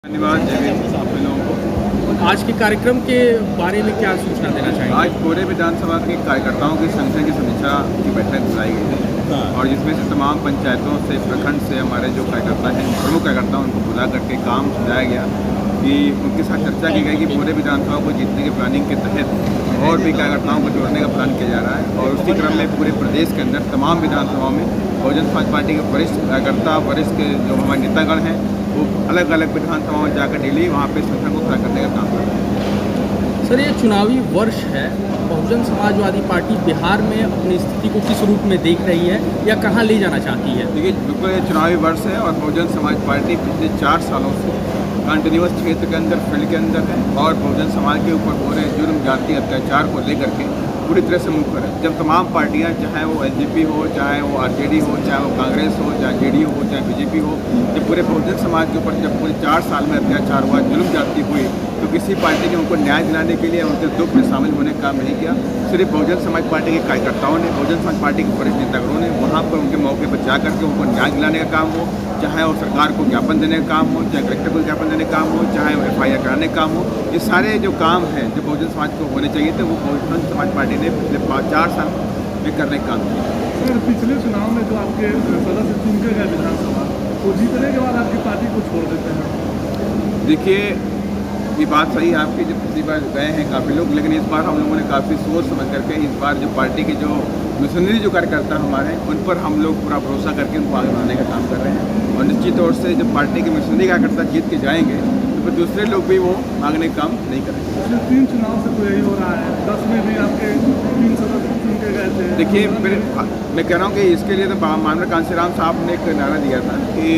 धन्यवाद जय हिंद आप लोगों को। आज के कार्यक्रम के बारे में क्या सूचना देना चाहेंगे? आज पूरे विधानसभा के कार्यकर्ताओं की संख्या की समीक्षा की बैठक बुलाई गई है और जिसमें से तमाम पंचायतों से प्रखंड से हमारे जो कार्यकर्ता हैं प्रमुख कार्यकर्ता उनको बुला करके काम सुझाया गया कि उनके साथ चर्चा की गई कि पूरे विधानसभा को जीतने की प्लानिंग के तहत और भी कार्यकर्ताओं को जोड़ने का प्लान किया जा रहा है और उसी क्रम में पूरे प्रदेश के अंदर तमाम विधानसभाओं में बहुजन समाज पार्टी के वरिष्ठ कार्यकर्ता वरिष्ठ के जो हमारे नेतागण हैं वो अलग अलग विधानसभाओं में जाकर डेली वहाँ पे संगठन को खड़ा करने का काम कर रहे हैं। सर, ये चुनावी वर्ष है, बहुजन समाजवादी पार्टी बिहार में अपनी स्थिति को किस रूप में देख रही है या कहाँ ले जाना चाहती है? देखिए, बिल्कुल ये चुनावी वर्ष है और बहुजन समाज पार्टी पिछले 4 सालों से कंटिन्यूस क्षेत्र के अंदर फील्ड के अंदर है और बहुजन समाज के ऊपर हो रहे जुर्म जाति अत्याचार को लेकर के पूरी तरह से मुख पर है। जब तमाम पार्टियां चाहे वो एलजेपी हो, चाहे वो आरजेडी हो, चाहे वो कांग्रेस हो, चाहे जेडीयू हो, चाहे बीजेपी हो, जब पूरे बहुजन समाज के ऊपर जब पूरे 4 साल में अत्याचार हुआ, जुल्म जाति हुई, तो किसी पार्टी ने उनको न्याय दिलाने के लिए उनके दुख में शामिल होने का काम नहीं किया। सिर्फ बहुजन समाज पार्टी के कार्यकर्ताओं ने, बहुजन समाज पार्टी के वरिष्ठ नेतागणों ने वहाँ पर उनके मौके पर जा करके उनको न्याय दिलाने का काम हो, चाहे वो सरकार को ज्ञापन देने का काम हो, चाहे कलेक्टर को ज्ञापन देने का काम हो, चाहे वो FIR कराने का काम हो, ये सारे जो काम हैं जो बहुजन समाज को होने चाहिए थे वो बहुजन समाज पार्टी ने पिछले 4 साल में करने का काम किया। सर, पिछले चुनाव में जो आपके सदस्य चुन के गए विधानसभा, तो जीतने के बाद आपकी पार्टी को छोड़ देते हैं? देखिए, ये बात सही है आपकी, जब पिछली बार गए हैं काफ़ी लोग, लेकिन इस बार हम लोगों ने काफ़ी सोच समझ करके इस बार जो पार्टी के जो मिशनरी जो कार्यकर्ता हमारे हैं उन पर हम लोग पूरा भरोसा करके उनको आगे बढ़ाने का काम कर रहे हैं और निश्चित तौर से जब पार्टी के मिशनरी कार्यकर्ता जीत के जाएंगे तो फिर दूसरे लोग भी वो मांगने का काम नहीं करेंगे। पिछले 3 चुनाव से तो यही हो रहा है, 10 में भी आपके 3 सदस्य चुन के गए थे। देखिए, फिर मैं कह रहा हूँ कि इसके लिए तो माननीय कांशीराम साहब ने एक नारा दिया था कि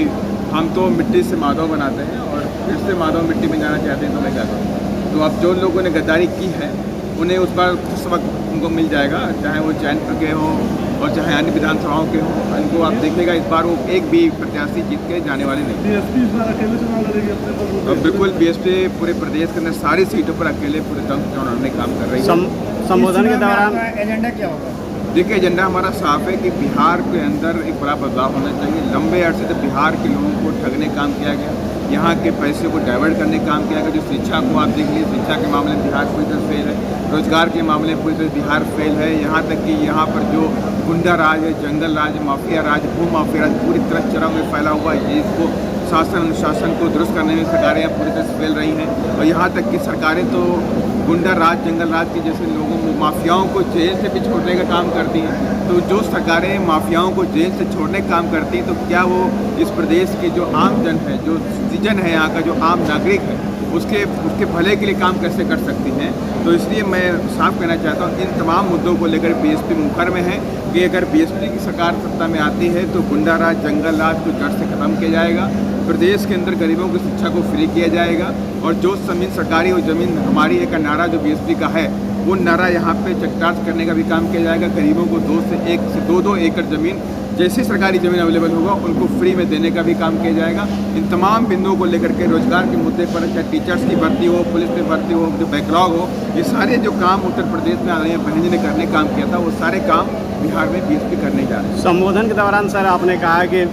हम तो मिट्टी से माधव बनाते हैं और फिर से माधव मिट्टी में जाना चाहते हैं तो मैं कहता हूँ तो अब जो लोगों ने गद्दारी की है उन्हें उस पर कुछ वक्त उनको मिल जाएगा, चाहे वो चैनपुर के हों और चाहे अन्य विधानसभाओं के हों। उनको आप देखिएगा इस बार वो एक भी प्रत्याशी जीत के जाने वाले नहीं। बीएसपी इस बार अकेले चुनाव लड़ेगी अपने पर? और बिल्कुल बीएसपी पूरे प्रदेश के अंदर सारी सीटों पर अकेले पूरे दम चुनाव लड़ने का काम कर रही है। संबोधन के दौरान एजेंडा क्या होगा? देखिए, एजेंडा हमारा साफ है कि बिहार के अंदर एक बड़ा बदलाव होना चाहिए। लंबे अरसे से बिहार के लोगों को ठगने का काम किया गया, यहाँ के पैसे को डाइवर्ट करने का काम किया गया। जो शिक्षा को आप देख लीजिए, शिक्षा के मामले में बिहार पूरी तरह फेल है, रोजगार के मामले में पूरी तरह बिहार फेल है। यहाँ तक कि यहाँ पर जो गुंडा राज है, जंगल राज, माफिया राज, भू माफिया राज पूरी तरह चरम में फैला हुआ है, जिसको शासन अनुशासन को दुरुस्त करने में सरकारें पूरी तरह से फेल रही हैं। और यहाँ तक कि सरकारें तो गुंडा राज, जंगल राज के जैसे लोगों को, माफियाओं को जेल से भी छोड़ने का काम करती हैं। तो जो सरकारें माफियाओं को जेल से छोड़ने का काम करती हैं तो क्या वो इस प्रदेश की जो आम जन है, जो सिटीजन है, यहाँ का जो आम नागरिक है, उसके भले के लिए काम कैसे कर सकती हैं? तो इसलिए मैं साफ कहना चाहता हूँ इन तमाम मुद्दों को लेकर बीएसपी मुखर में है कि अगर बीएसपी की सरकार सत्ता में आती है तो गुंडा राज, जंगल राज को जड़ से खत्म किया जाएगा, प्रदेश के अंदर गरीबों की शिक्षा को फ्री किया जाएगा और जो जमीन सरकारी और ज़मीन हमारी एक नारा जो बीएसपी का है वो नारा यहाँ पे चक्रार्थ करने का भी काम किया जाएगा। गरीबों को 2 से 2 एकड़ ज़मीन जैसी सरकारी ज़मीन अवेलेबल होगा उनको फ्री में देने का भी काम किया जाएगा। इन तमाम बिंदुओं को लेकर के रोजगार के मुद्दे पर, चाहे टीचर्स की भर्ती हो, पुलिस में भर्ती हो, जो बैकलॉग हो, ये सारे जो काम उत्तर प्रदेश में आदरणीय बहन जी ने करने का काम किया था वो सारे काम बिहार में बीएसपी करने जा रहे हैं। संबोधन के दौरान सर आपने कहा कि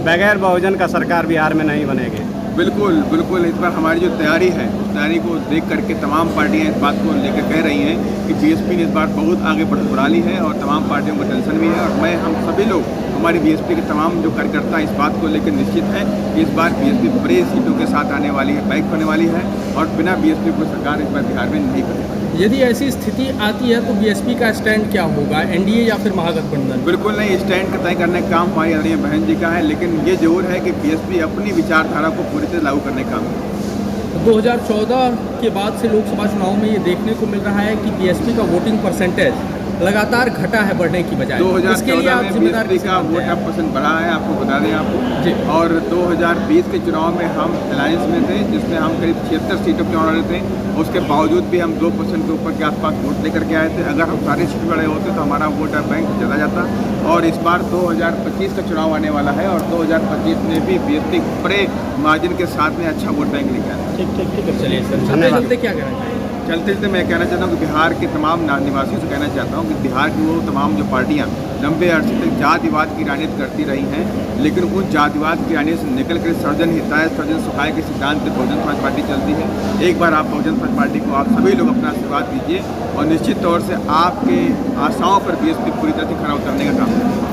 बगैर बहुजन का सरकार बिहार में नहीं बनेगी। बिल्कुल बिल्कुल, इस बार हमारी जो तैयारी है उस तैयारी को देख करके तमाम पार्टियां इस बात को लेकर कह रही हैं कि बीएसपी ने इस बार बहुत आगे बढ़ा ली है और तमाम पार्टियों को टेंशन भी है। और हम सभी लोग, हमारी बीएसपी के तमाम जो कार्यकर्ता इस बात को लेकर निश्चित हैं कि इस बार बीएसपी बड़ी सीटों के साथ आने वाली है, बैक होने वाली है और बिना बीएसपी को सरकार इस बार बिहार में नहीं बनेगी। यदि ऐसी स्थिति आती है तो बीएसपी का स्टैंड क्या होगा, एनडीए या फिर महागठबंधन? बिल्कुल नहीं, स्टैंड का तय करने का काम हमारी आदरणीय बहन जी का है, लेकिन ये जरूर है कि बीएसपी अपनी विचारधारा को पूरी तरह लागू करने का काम है। 2014 के बाद से लोकसभा चुनाव में ये देखने को मिल रहा है कि बीएसपी का वोटिंग परसेंटेज लगातार घटा है बढ़ने की बजाय। 2014 में बीएसपी का वोट % बढ़ा है, आपको बता दें आपको। और 2020 के चुनाव में हम अलायंस में थे जिसमें हम करीब 76 सीटों पर चुनाव लड़े थे, उसके बावजूद भी हम 2% के ऊपर के आसपास वोट लेकर के आए थे। अगर हम सारी सीट लड़े होते तो हमारा वोट बैंक चला जाता। और इस बार 2025 का चुनाव आने वाला है और 2025 में भी बीएसपी बड़े मार्जिन के साथ में अच्छा वोट बैंक लेकर आया। ठीक है, चलिए सर, धन्यवाद। क्या कहना चाहिए? चलते चलते मैं कहना चाहता हूँ कि बिहार के तमाम निवासियों से कहना चाहता हूँ कि बिहार की वो तमाम जो पार्टियाँ लंबे अरसे तक जातिवाद की राजनीति करती रही हैं, लेकिन उस जातिवाद की राजनीति से निकल कर सर्वजन हिताय सर्वजन सुखाय के सिद्धांत पे बहुजन समाज पार्टी चलती है। एक बार आप बहुजन समाज पार्टी को आप सभी लोग अपना आशीर्वाद दीजिए और निश्चित तौर से आपके आशाओं पर बीएसपी पूरी तरह से खरा उतरने का काम करें।